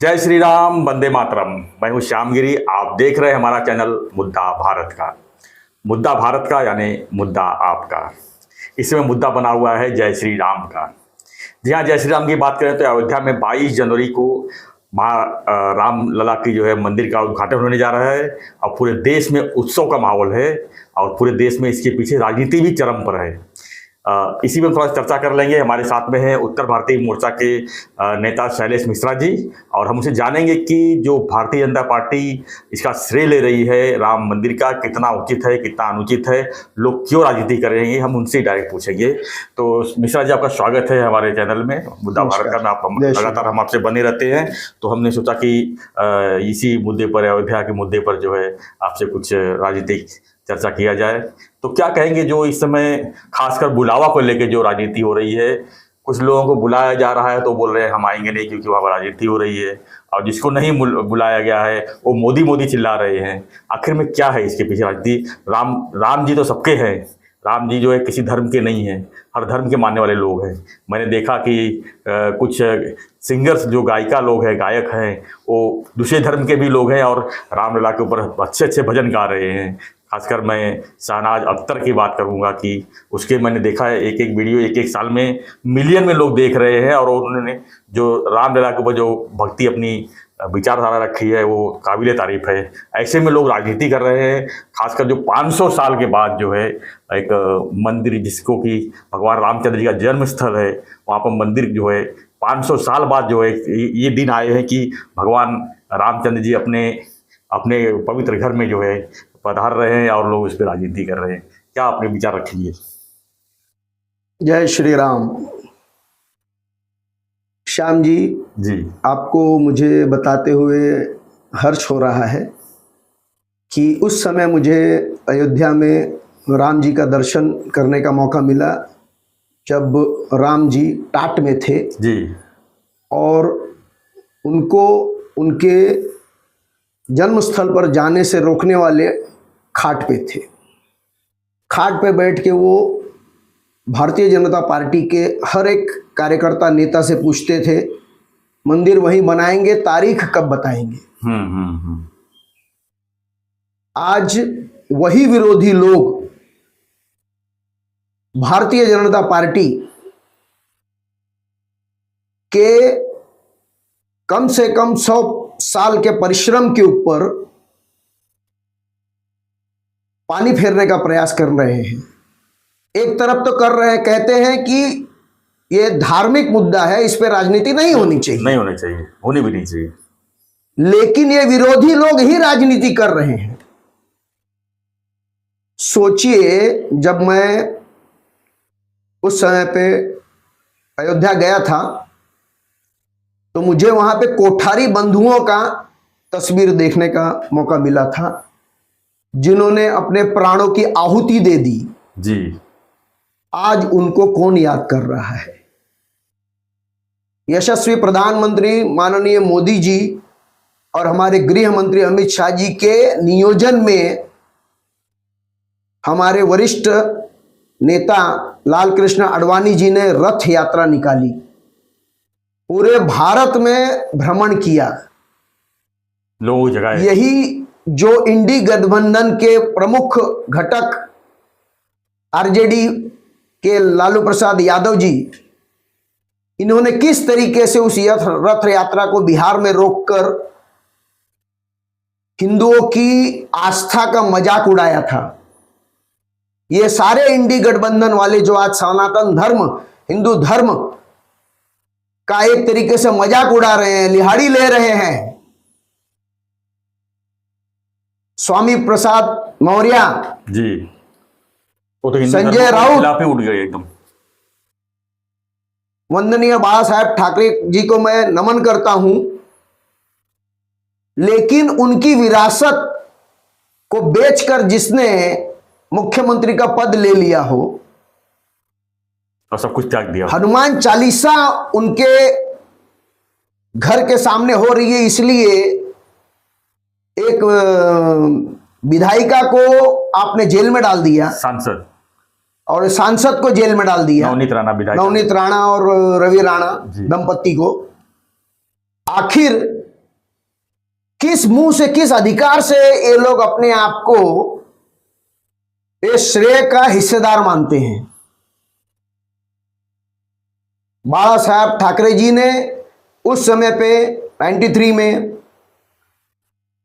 जय श्री राम, वंदे मातरम। मैं हूं श्यामगिरी। आप देख रहे हैं हमारा चैनल मुद्दा भारत का। मुद्दा भारत का यानी मुद्दा आपका। इसमें मुद्दा बना हुआ है जय श्री राम का। जी हाँ, जय श्री राम की बात करें तो अयोध्या में 22 जनवरी को राम लला की जो है मंदिर का उद्घाटन होने जा रहा है और पूरे देश में उत्सव का माहौल है और पूरे देश में इसके पीछे राजनीति भी चरम पर है। इसी में थोड़ा चर्चा कर लेंगे। हमारे साथ में है उत्तर भारतीय मोर्चा के नेता शैलेश मिश्रा जी, और हम उनसे जानेंगे कि जो भारतीय जनता पार्टी इसका श्रेय ले रही है राम मंदिर का, कितना उचित है कितना अनुचित है, लोग क्यों राजनीति कर रहे हैं, हम उनसे डायरेक्ट पूछेंगे। तो मिश्रा जी, आपका स्वागत है हमारे चैनल में मुद्दा भारत का। आप लगातार हम आपसे बने रहते हैं, तो हमने सोचा कि इसी मुद्दे पर, अयोध्या के मुद्दे पर जो है आपसे कुछ राजनीतिक चर्चा किया जाए। तो क्या कहेंगे जो इस समय खासकर बुलावा को लेकर जो राजनीति हो रही है? कुछ लोगों को बुलाया जा रहा है तो बोल रहे हैं हम आएंगे नहीं क्योंकि वहाँ पर राजनीति हो रही है, और जिसको नहीं बुलाया गया है वो मोदी मोदी चिल्ला रहे हैं। आखिर में क्या है इसके पीछे राजनीति? राम जी तो सबके हैं। राम जी जो है किसी धर्म के नहीं हैं, हर धर्म के मानने वाले लोग हैं। मैंने देखा कि कुछ सिंगर्स जो गायिका लोग हैं, गायक हैं, वो दूसरे धर्म के भी लोग हैं और रामलला के ऊपर अच्छे अच्छे भजन गा रहे हैं। खासकर मैं शहनाज अख्तर की बात करूंगा कि उसके मैंने देखा है एक एक वीडियो एक साल में मिलियन में लोग देख रहे हैं, और उन्होंने जो रामलला के ऊपर जो भक्ति अपनी विचारधारा रखी है वो काबिले तारीफ है। ऐसे में लोग राजनीति कर रहे हैं। खासकर जो 500 साल के बाद जो है एक मंदिर, जिसको कि भगवान रामचंद्र जी का जन्म स्थल है, वहाँ पर मंदिर जो है 500 साल बाद जो है ये दिन आए हैं कि भगवान रामचंद्र जी अपने अपने पवित्र घर में जो है पधार रहे हैं और लोग इस पर राजनीति कर रहे हैं। क्या आपने विचार रखेंगे? जय श्री राम। श्याम जी, आपको मुझे बताते हुए हर्ष हो रहा है कि उस समय मुझे अयोध्या में राम जी का दर्शन करने का मौका मिला जब राम जी टाट में थे जी, और उनको उनके जन्म स्थल पर जाने से रोकने वाले खाट पे थे। खाट पे बैठ के वो भारतीय जनता पार्टी के हर एक कार्यकर्ता नेता से पूछते थे, मंदिर वहीं बनाएंगे, तारीख कब बताएंगे। आज वही विरोधी लोग भारतीय जनता पार्टी के कम से कम 100 साल के परिश्रम के ऊपर पानी फेरने का प्रयास कर रहे हैं। एक तरफ तो कर रहे हैं, कहते हैं कि ये धार्मिक मुद्दा है, इस पे राजनीति नहीं होनी चाहिए, नहीं होनी चाहिए, होनी भी नहीं चाहिए, लेकिन ये विरोधी लोग ही राजनीति कर रहे हैं। सोचिए, जब मैं उस समय पे अयोध्या गया था तो मुझे वहां पे कोठारी बंधुओं का तस्वीर देखने का मौका मिला था, जिन्होंने अपने प्राणों की आहुति दे दी जी। आज उनको कौन याद कर रहा है? यशस्वी प्रधानमंत्री माननीय मोदी जी और हमारे गृह मंत्री अमित शाह जी के नियोजन में हमारे वरिष्ठ नेता लाल कृष्ण आडवाणी जी ने रथ यात्रा निकाली, पूरे भारत में भ्रमण किया। लोगों जगह यही जो इंडी गठबंधन के प्रमुख घटक आरजेडी के लालू प्रसाद यादव जी, इन्होंने किस तरीके से उस रथ यात्रा को बिहार में रोककर हिंदुओं की आस्था का मजाक उड़ाया था। ये सारे इंडी गठबंधन वाले जो आज सनातन धर्म, हिंदू धर्म का एक तरीके से मजाक उड़ा रहे हैं, लिहाड़ी ले रहे हैं। स्वामी प्रसाद मौर्य जी, वो तो संजय राउत उठ गए एकदम। वंदनीय बाला साहेब ठाकरे जी को मैं नमन करता हूं, लेकिन उनकी विरासत को बेचकर जिसने मुख्यमंत्री का पद ले लिया हो और सब कुछ त्याग दिया, हनुमान चालीसा उनके घर के सामने हो रही है, इसलिए एक विधायिका को आपने जेल में डाल दिया, सांसद, और सांसद को जेल में डाल दिया, नवनीत राणा और रवि राणा दंपत्ति को। आखिर किस मुंह से, किस अधिकार से ये लोग अपने आप को इस श्रेय का हिस्सेदार मानते हैं? बाला साहब ठाकरे जी ने उस समय पे 93 में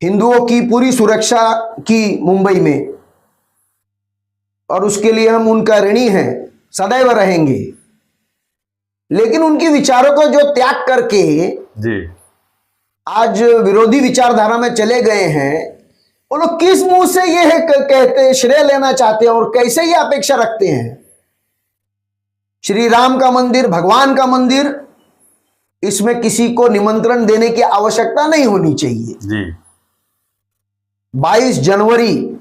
हिंदुओं की पूरी सुरक्षा की मुंबई में, और उसके लिए हम उनका ऋणी हैं, सदैव रहेंगे। लेकिन उनके विचारों को जो त्याग करके जी आज विरोधी विचारधारा में चले गए हैं, वो लोग किस मुंह से ये कहते, श्रेय लेना चाहते हैं और कैसे ये अपेक्षा रखते हैं? श्री राम का मंदिर, भगवान का मंदिर, इसमें किसी को निमंत्रण देने की आवश्यकता नहीं होनी चाहिए। जी 22 जनवरी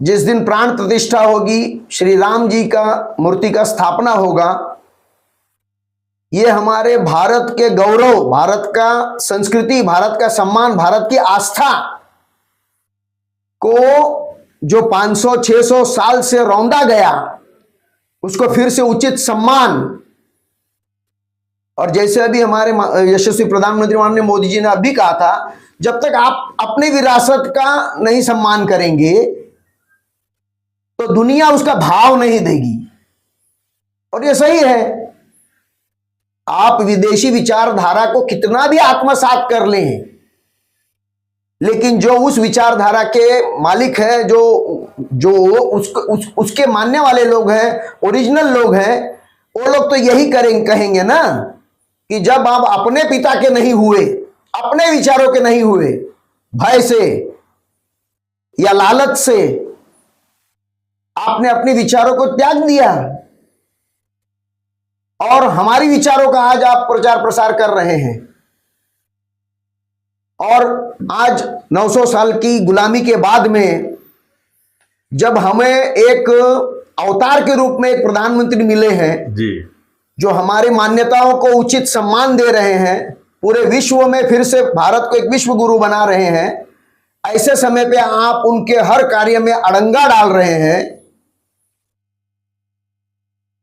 जिस दिन प्राण प्रतिष्ठा होगी, श्री राम जी का मूर्ति का स्थापना होगा, ये हमारे भारत के गौरव, भारत का संस्कृति, भारत का सम्मान, भारत की आस्था को जो 500-600 साल से रौंदा गया, उसको फिर से उचित सम्मान, और जैसे अभी हमारे यशस्वी प्रधानमंत्री माननीय मोदी जी ने अभी कहा था, जब तक आप अपनी विरासत का नहीं सम्मान करेंगे तो दुनिया उसका भाव नहीं देगी। और ये सही है, आप विदेशी विचारधारा को कितना भी आत्मसात कर लें, लेकिन जो उस विचारधारा के मालिक है, जो उसके मानने वाले लोग हैं, ओरिजिनल लोग हैं, वो लोग तो यही कहेंगे ना कि जब आप अपने पिता के नहीं हुए, अपने विचारों के नहीं हुए, भय से या लालच से आपने अपने विचारों को त्याग दिया और हमारी विचारों का आज आप प्रचार प्रसार कर रहे हैं, और आज 900 साल की गुलामी के बाद में जब हमें एक अवतार के रूप में एक प्रधानमंत्री मिले हैं जी जो हमारी मान्यताओं को उचित सम्मान दे रहे हैं, पूरे विश्व में फिर से भारत को एक विश्व गुरु बना रहे हैं, ऐसे समय पे आप उनके हर कार्य में अड़ंगा डाल रहे हैं।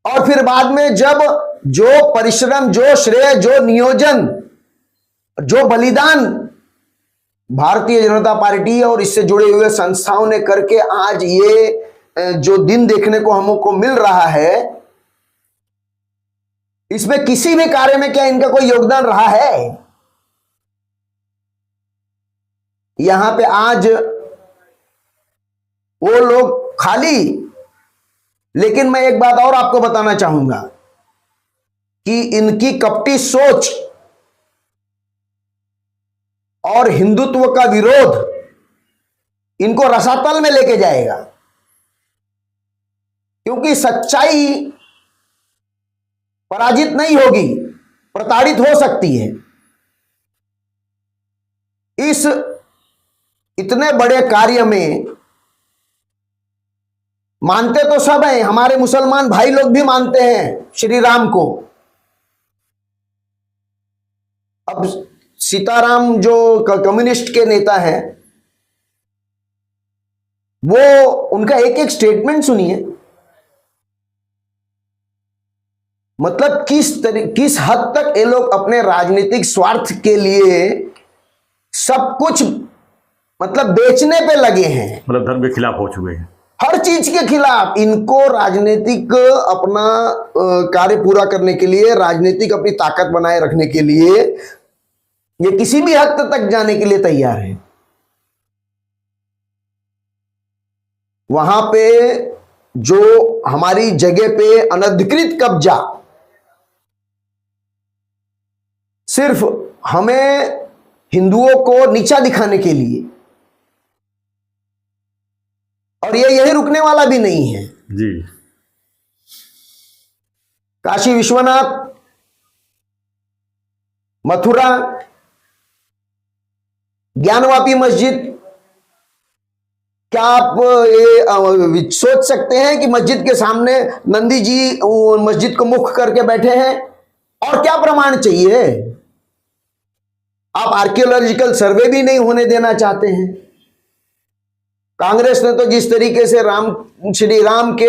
और फिर बाद में जब जो परिश्रम, जो श्रेय, जो नियोजन, जो बलिदान भारतीय जनता पार्टी और इससे जुड़े हुए संस्थाओं ने करके आज ये जो दिन देखने को हमको मिल रहा है, इसमें किसी भी कार्य में क्या इनका कोई योगदान रहा है? यहां पे आज वो लोग खाली, लेकिन मैं एक बात और आपको बताना चाहूंगा कि इनकी कपटी सोच और हिंदुत्व का विरोध इनको रसातल में लेके जाएगा, क्योंकि सच्चाई पराजित नहीं होगी, प्रताड़ित हो सकती है। इस इतने बड़े कार्य में मानते तो सब हैं, हमारे मुसलमान भाई लोग भी मानते हैं श्री राम को। अब सीताराम जो कम्युनिस्ट के नेता हैं, वो उनका एक एक स्टेटमेंट सुनिए, मतलब किस हद तक ये लोग अपने राजनीतिक स्वार्थ के लिए सब कुछ मतलब बेचने पे लगे हैं, मतलब धर्म के खिलाफ हो चुके हैं, हर चीज के खिलाफ। इनको राजनीतिक अपना कार्य पूरा करने के लिए, राजनीतिक अपनी ताकत बनाए रखने के लिए ये किसी भी हद तक जाने के लिए तैयार है। वहां पे जो हमारी जगह पे अनधिकृत कब्जा, सिर्फ हमें हिंदुओं को नीचा दिखाने के लिए, और ये यही रुकने वाला भी नहीं है जी। काशी विश्वनाथ, मथुरा, ज्ञानवापी मस्जिद, क्या आप ये सोच सकते हैं कि मस्जिद के सामने नंदी जी मस्जिद को मुख करके बैठे हैं? और क्या प्रमाण चाहिए? आप आर्कियोलॉजिकल सर्वे भी नहीं होने देना चाहते हैं। कांग्रेस ने तो जिस तरीके से श्री राम के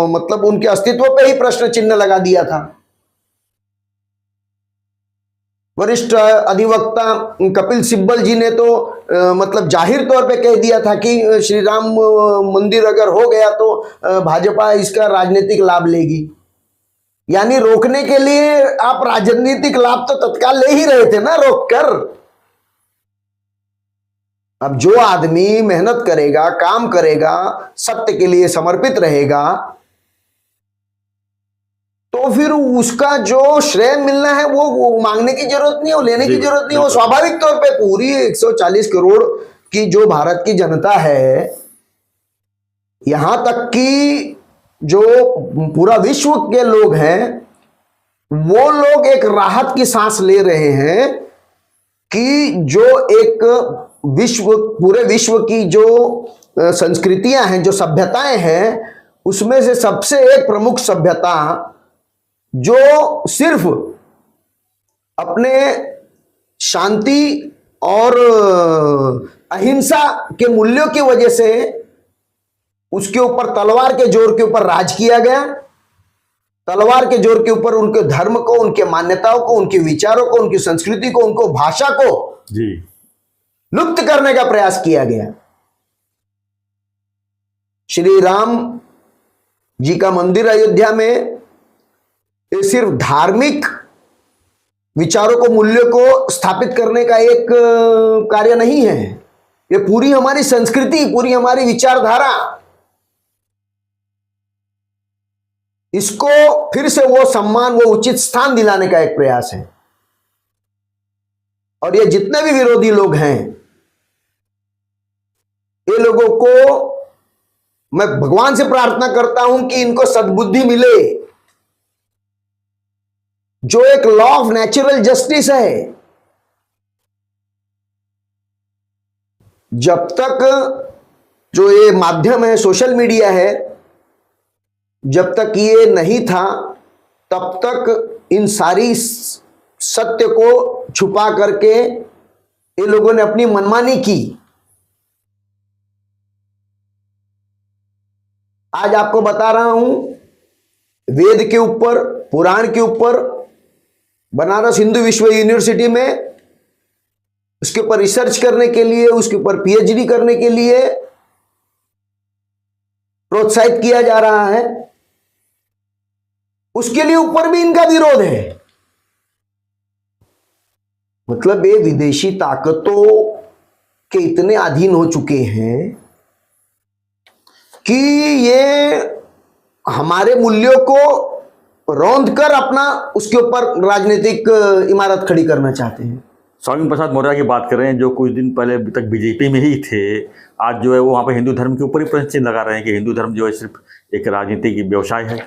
मतलब उनके अस्तित्व पे ही प्रश्न चिन्ह लगा दिया था। वरिष्ठ अधिवक्ता कपिल सिब्बल जी ने तो मतलब जाहिर तौर पे कह दिया था कि श्री राम मंदिर अगर हो गया तो भाजपा इसका राजनीतिक लाभ लेगी। यानी रोकने के लिए आप राजनीतिक लाभ तो तत्काल ले ही रहे थे ना रोक कर। अब जो आदमी मेहनत करेगा, काम करेगा, सत्य के लिए समर्पित रहेगा, तो फिर उसका जो श्रेय मिलना है वो मांगने की जरूरत नहीं है, वो लेने की जरूरत नहीं है। वो स्वाभाविक तौर पे पूरी 140 करोड़ की जो भारत की जनता है, यहां तक कि जो पूरा विश्व के लोग हैं, वो लोग एक राहत की सांस ले रहे हैं कि जो एक पूरे विश्व की जो संस्कृतियां हैं, जो सभ्यताएं हैं, उसमें से सबसे एक प्रमुख सभ्यता जो सिर्फ अपने शांति और अहिंसा के मूल्यों की वजह से उसके ऊपर तलवार के जोर के ऊपर राज किया गया, तलवार के जोर के ऊपर उनके धर्म को, उनके मान्यताओं को, उनके विचारों को, उनकी संस्कृति को, उनको भाषा को जी लुप्त करने का प्रयास किया गया। श्री राम जी का मंदिर अयोध्या में ये सिर्फ धार्मिक विचारों को, मूल्यों को स्थापित करने का एक कार्य नहीं है, ये पूरी हमारी संस्कृति, पूरी हमारी विचारधारा, इसको फिर से वो सम्मान, वो उचित स्थान दिलाने का एक प्रयास है। और ये जितने भी विरोधी लोग हैं, ये लोगों को मैं भगवान से प्रार्थना करता हूं कि इनको सद्बुद्धि मिले। जो एक लॉ ऑफ नेचुरल जस्टिस है, जब तक जो ये माध्यम है, सोशल मीडिया है, जब तक ये नहीं था, तब तक इन सारी सत्य को छुपा करके ये लोगों ने अपनी मनमानी की। आज आपको बता रहा हूं, वेद के ऊपर, पुराण के ऊपर बनारस हिंदू विश्व यूनिवर्सिटी में उसके ऊपर रिसर्च करने के लिए, उसके ऊपर पीएचडी करने के लिए प्रोत्साहित किया जा रहा है। उसके लिए ऊपर भी इनका विरोध है। मतलब ये विदेशी ताकतों के इतने अधीन हो चुके हैं कि ये हमारे मूल्यों को रौंद कर अपना उसके ऊपर राजनीतिक इमारत खड़ी करना चाहते हैं। स्वामी प्रसाद मौर्य की बात कर रहे हैं, जो कुछ दिन पहले अभी तक बीजेपी में ही थे, आज जो है वो वहाँ पे हिंदू धर्म के ऊपर ही प्रश्न चिन्ह लगा रहे हैं कि हिंदू धर्म जो है सिर्फ एक राजनीतिक व्यवसाय है।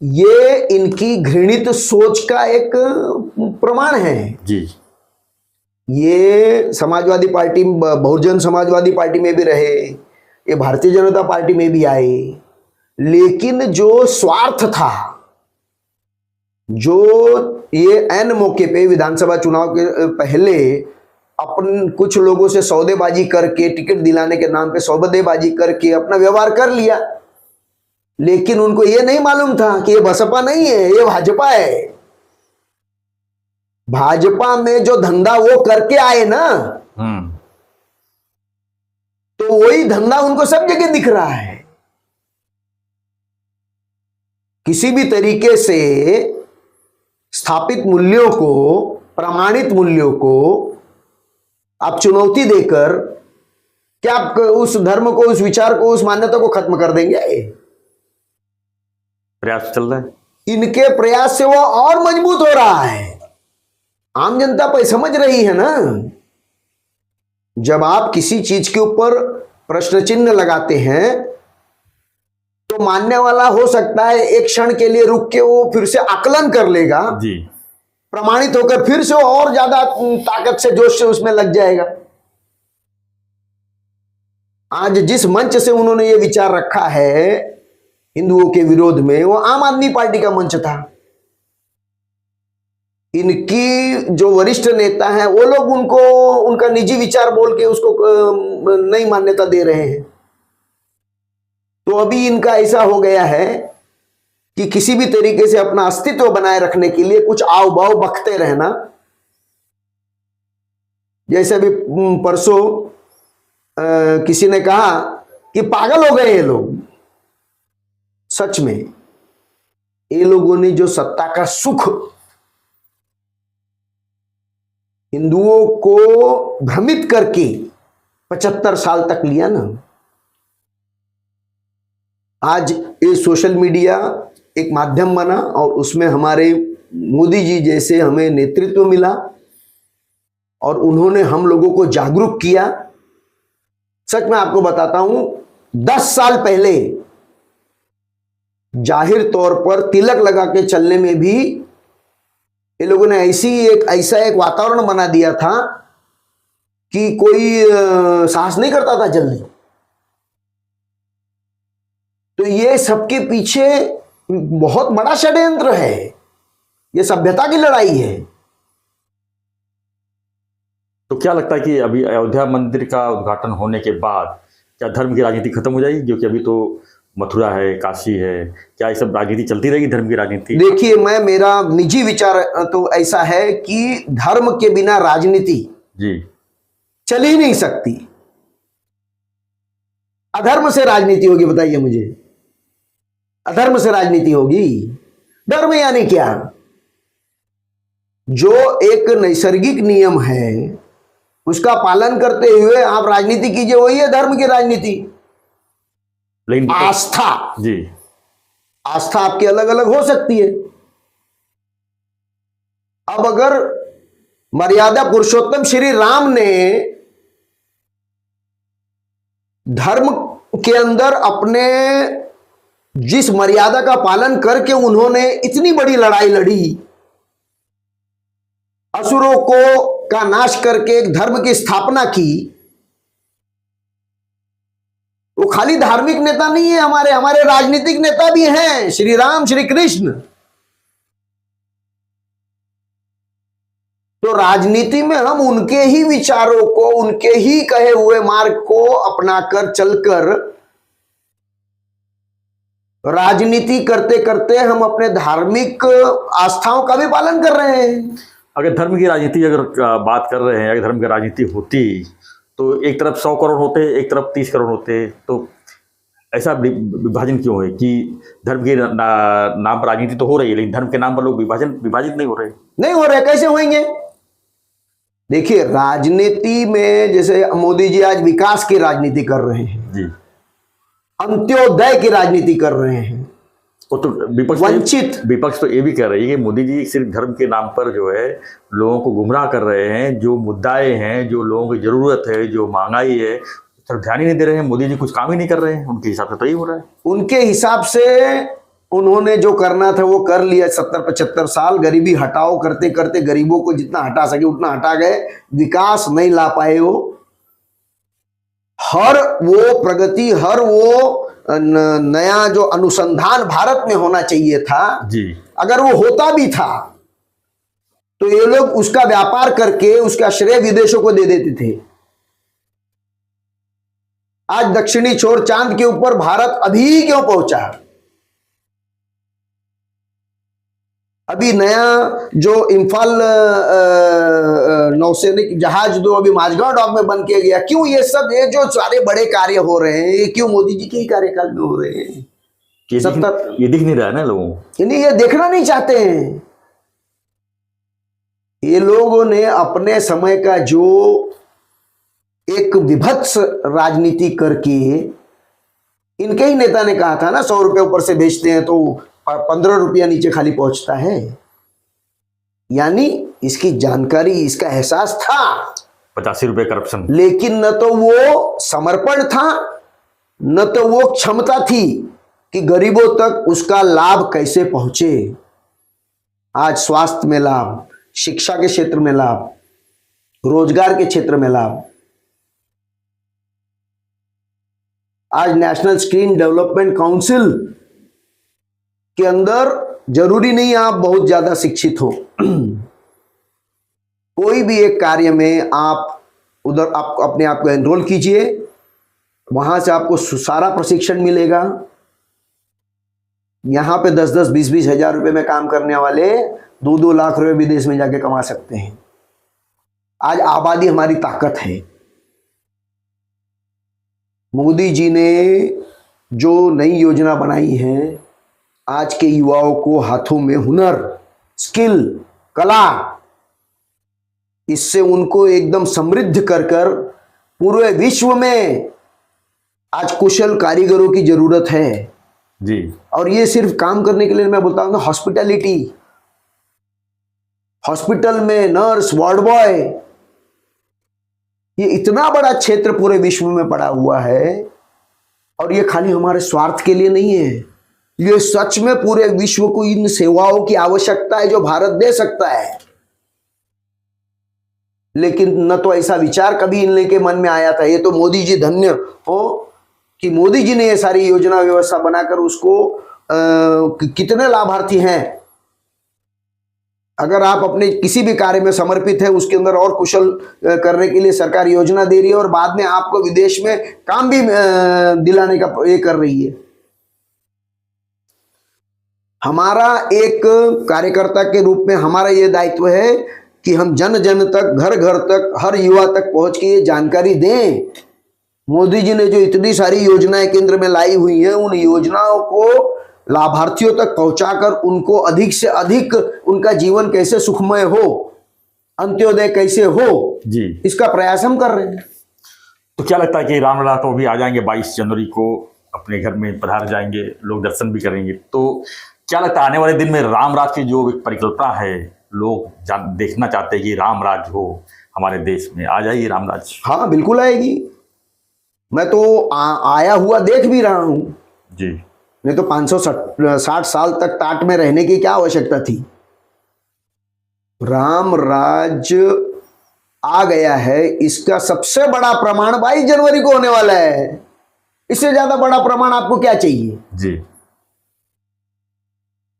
ये इनकी घृणित सोच का एक प्रमाण है जी। ये समाजवादी पार्टी, बहुजन समाजवादी पार्टी में भी रहे, ये भारतीय जनता पार्टी में भी आए, लेकिन जो स्वार्थ था, जो ये ऐन मौके पे विधानसभा चुनाव के पहले अपन कुछ लोगों से सौदेबाजी करके, टिकट दिलाने के नाम पे सौदेबाजी करके अपना व्यवहार कर लिया, लेकिन उनको ये नहीं मालूम था कि ये बसपा नहीं है, ये भाजपा है। भाजपा में जो धंधा वो करके आए ना, तो वही धंधा उनको सब जगह दिख रहा है। किसी भी तरीके से स्थापित मूल्यों को, प्रमाणित मूल्यों को आप चुनौती देकर क्या आप उस धर्म को, उस विचार को, उस मान्यता को खत्म कर देंगे? प्रयास चल रहा है। इनके प्रयास से वो और मजबूत हो रहा है। आम जनता पर समझ रही है ना, जब आप किसी चीज के ऊपर प्रश्न चिन्ह लगाते हैं तो मानने वाला हो सकता है एक क्षण के लिए रुक के वो फिर से आकलन कर लेगा जी, प्रमाणित होकर फिर से और ज्यादा ताकत से, जोश से उसमें लग जाएगा। आज जिस मंच से उन्होंने ये विचार रखा है हिंदुओं के विरोध में, वो आम आदमी पार्टी का मंच था। इनकी जो वरिष्ठ नेता हैं वो लोग उनको उनका निजी विचार बोल के उसको नई मान्यता दे रहे हैं। तो अभी इनका ऐसा हो गया है कि किसी भी तरीके से अपना अस्तित्व बनाए रखने के लिए कुछ आओ बाओ बकते रहना, जैसे अभी परसों किसी ने कहा कि पागल हो गए ये लोग। सच में ये लोगों ने जो सत्ता का सुख हिंदुओं को भ्रमित करके 75 साल तक लिया ना, आज ये सोशल मीडिया एक माध्यम बना और उसमें हमारे मोदी जी जैसे हमें नेतृत्व मिला और उन्होंने हम लोगों को जागरूक किया। सच में आपको बताता हूं, 10 साल पहले जाहिर तौर पर तिलक लगा के चलने में भी ये लोगों ने ऐसा एक वातावरण बना दिया था कि कोई साहस नहीं करता था जल्दी। तो ये सबके पीछे बहुत बड़ा षड्यंत्र है, ये सभ्यता की लड़ाई है। तो क्या लगता है कि अभी अयोध्या मंदिर का उद्घाटन होने के बाद क्या धर्म की राजनीति खत्म हो जाएगी? क्योंकि अभी तो मथुरा है, काशी है, क्या ये सब राजनीति चलती रहेगी, धर्म की राजनीति? देखिए, मेरा निजी विचार तो ऐसा है कि धर्म के बिना राजनीति जी चल ही नहीं सकती। अधर्म से राजनीति होगी, बताइए मुझे। अधर्म से राजनीति होगी। धर्म यानी क्या? जो एक नैसर्गिक नियम है उसका पालन करते हुए आप राजनीति कीजिए, वही है धर्म की राजनीति। लेकिन आस्था, जी, आस्था आपकी अलग अलग हो सकती है। अब अगर मर्यादा पुरुषोत्तम श्री राम ने धर्म के अंदर अपने जिस मर्यादा का पालन करके उन्होंने इतनी बड़ी लड़ाई लड़ी, असुरों को का नाश करके एक धर्म की स्थापना की, वो खाली धार्मिक नेता नहीं है, हमारे राजनीतिक नेता भी हैं, श्री राम श्री कृष्ण। तो राजनीति में हम उनके ही विचारों को, उनके ही कहे हुए मार्ग को अपनाकर चलकर राजनीति करते करते हम अपने धार्मिक आस्थाओं का भी पालन कर रहे हैं। अगर धर्म की राजनीति अगर बात कर रहे हैं, अगर धर्म की राजनीति होती तो एक तरफ 100 करोड़ होते, एक तरफ 30 करोड़ होते, तो ऐसा विभाजन क्यों है कि धर्म के नाम पर राजनीति तो हो रही है लेकिन धर्म के नाम पर लोग विभाजित नहीं हो रहे? नहीं हो रहे, कैसे होंगे? देखिए, राजनीति में जैसे मोदी जी आज विकास की राजनीति कर रहे हैं जी, अंत्योदय की राजनीति कर रहे हैं, वो तो विपक्ष तो ये भी कह रही है कि मोदी जी सिर्फ धर्म के नाम पर जो है लोगों को गुमराह कर रहे हैं। जो मुद्दाएं हैं, जो लोगों की जरूरत है, जो महंगाई है, सिर्फ ध्यान ही नहीं दे रहे हैं। मोदी जी कुछ काम ही नहीं कर रहे हैं। उनके हिसाब से तो यही हो रहा है। उनके हिसाब से उन्होंने जो करना था वो कर लिया। 70-75 साल गरीबी हटाओ करते करते गरीबों को जितना हटा सके उतना हटा गए, विकास नहीं ला पाए। हर वो प्रगति, हर वो नया जो अनुसंधान भारत में होना चाहिए था जी, अगर वो होता भी था तो ये लोग उसका व्यापार करके उसका श्रेय विदेशों को दे देते थे। आज दक्षिणी छोर चांद के ऊपर भारत अभी क्यों पहुंचा? अभी नया जो इम्फाल नौसैनिक जहाज जो अभी माझगांव डॉक में बन के गया, क्यों ये सब ये जो सारे बड़े कार्य हो रहे हैं ये क्यों मोदी जी के ही कार्यकाल में हो रहे हैं? ये दिख नहीं रहा है ना लोगों को, नहीं, ये देखना नहीं चाहते हैं। ये लोगों ने अपने समय का जो एक विभत्स राजनीति करके, इनके ही नेता ने कहा था ना 100 रुपये ऊपर से बेचते हैं तो 15 रुपया नीचे खाली पहुंचता है। यानी इसकी जानकारी, इसका एहसास था। 85 रुपये करप्शन, लेकिन न तो वो समर्पण था, न तो वो क्षमता थी कि गरीबों तक उसका लाभ कैसे पहुंचे। आज स्वास्थ्य में लाभ, शिक्षा के क्षेत्र में लाभ, रोजगार के क्षेत्र में लाभ। आज नेशनल स्क्रीन डेवलपमेंट काउंसिल के अंदर जरूरी नहीं आप बहुत ज्यादा शिक्षित हो, कोई भी एक कार्य में आप उधर आप अपने आप को एनरोल कीजिए, वहां से आपको सारा प्रशिक्षण मिलेगा। यहां पे 10-10, 20-20 हजार रुपए में काम करने वाले 2-2 लाख रुपए विदेश में जाके कमा सकते हैं। आज आबादी हमारी ताकत है। मोदी जी ने जो नई योजना बनाई है, आज के युवाओं को हाथों में हुनर, स्किल, कला, इससे उनको एकदम समृद्ध कर कर पूरे विश्व में आज कुशल कारीगरों की जरूरत है जी। और ये सिर्फ काम करने के लिए मैं बोलता हूं, हॉस्पिटैलिटी, हॉस्पिटल में नर्स, वार्ड बॉय, ये इतना बड़ा क्षेत्र पूरे विश्व में पड़ा हुआ है। और ये खाली हमारे स्वार्थ के लिए नहीं है, ये सच में पूरे विश्व को इन सेवाओं की आवश्यकता है जो भारत दे सकता है। लेकिन न तो ऐसा विचार कभी इन के मन में आया था। ये तो मोदी जी धन्य हो कि मोदी जी ने ये सारी योजना व्यवस्था बनाकर उसको कितने लाभार्थी हैं। अगर आप अपने किसी भी कार्य में समर्पित है, उसके अंदर और कुशल करने के लिए सरकार योजना दे रही है और बाद में आपको विदेश में काम भी दिलाने का ये कर रही है। हमारा एक कार्यकर्ता के रूप में हमारा ये दायित्व है कि हम जन जन तक, घर घर तक, हर युवा तक पहुंच के ये जानकारी दें। मोदी जी ने जो इतनी सारी योजनाएं केंद्र में लाई हुई हैं, उन योजनाओं को लाभार्थियों तक पहुंचाकर उनको अधिक से अधिक उनका जीवन कैसे सुखमय हो, अंत्योदय कैसे हो जी, इसका प्रयास हम कर रहे हैं। तो क्या लगता है कि रामलला तो अभी आ जाएंगे, 22 जनवरी को अपने घर में पधार जाएंगे, लोग दर्शन भी करेंगे, तो क्या लगता है आने वाले दिन में राम राज की जो एक परिकल्पना है, लोग देखना चाहते हैं कि राम राज हो हमारे देश में, आ जाएगी राम राज? हाँ बिल्कुल आएगी। मैं तो आया हुआ देख भी रहा हूं जी। नहीं तो 560 साल तक टाट में रहने की क्या आवश्यकता थी। राम राज आ गया है, इसका सबसे बड़ा प्रमाण 22 जनवरी को होने वाला है। इससे ज्यादा बड़ा प्रमाण आपको क्या चाहिए जी।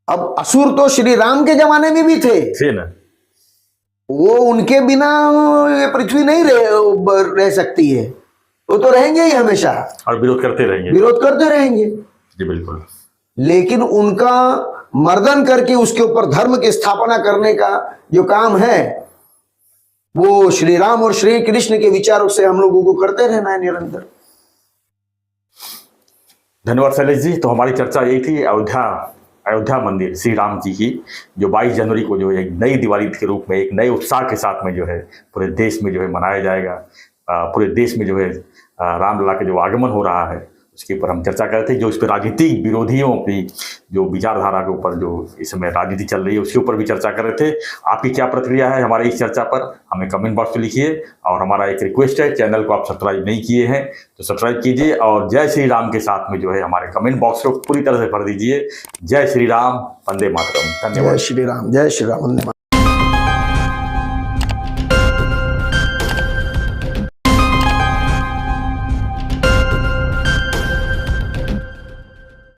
अब असुर तो श्री राम के जमाने में भी थे ना, वो उनके बिना ये पृथ्वी नहीं रह सकती है, वो तो रहेंगे ही हमेशा और विरोध करते रहेंगे, विरोध करते रहेंगे जी बिल्कुल। लेकिन उनका मर्दन करके उसके ऊपर धर्म की स्थापना करने का जो काम है, वो श्री राम और श्री कृष्ण के विचारों से हम लोगों को करते रहना है निरंतर। धन्यवाद शैलेश जी। तो हमारी चर्चा यही थी अयोध्या मंदिर श्री राम जी की, जो 22 जनवरी को जो है एक नई दिवाली के रूप में, एक नए उत्साह के साथ में जो है पूरे देश में जो है मनाया जाएगा। पूरे देश में जो है रामलला का जो आगमन हो रहा है उसके ऊपर हम चर्चा कर रहे थे। जो इस पर राजनीतिक विरोधियों की जो विचारधारा के ऊपर जो इस समय राजनीति चल रही है उसके ऊपर भी चर्चा कर रहे थे। आपकी क्या प्रतिक्रिया है हमारी इस चर्चा पर, हमें कमेंट बॉक्स में लिखिए। और हमारा एक रिक्वेस्ट है, चैनल को आप सब्सक्राइब नहीं किए हैं तो सब्सक्राइब कीजिए और जय श्री राम के साथ में जो है हमारे कमेंट बॉक्स को पूरी तरह से भर दीजिए। जय श्री राम, वंदे मातरम। धन्यवाद। जय श्री राम, जय श्री राम, वंदे मातरम।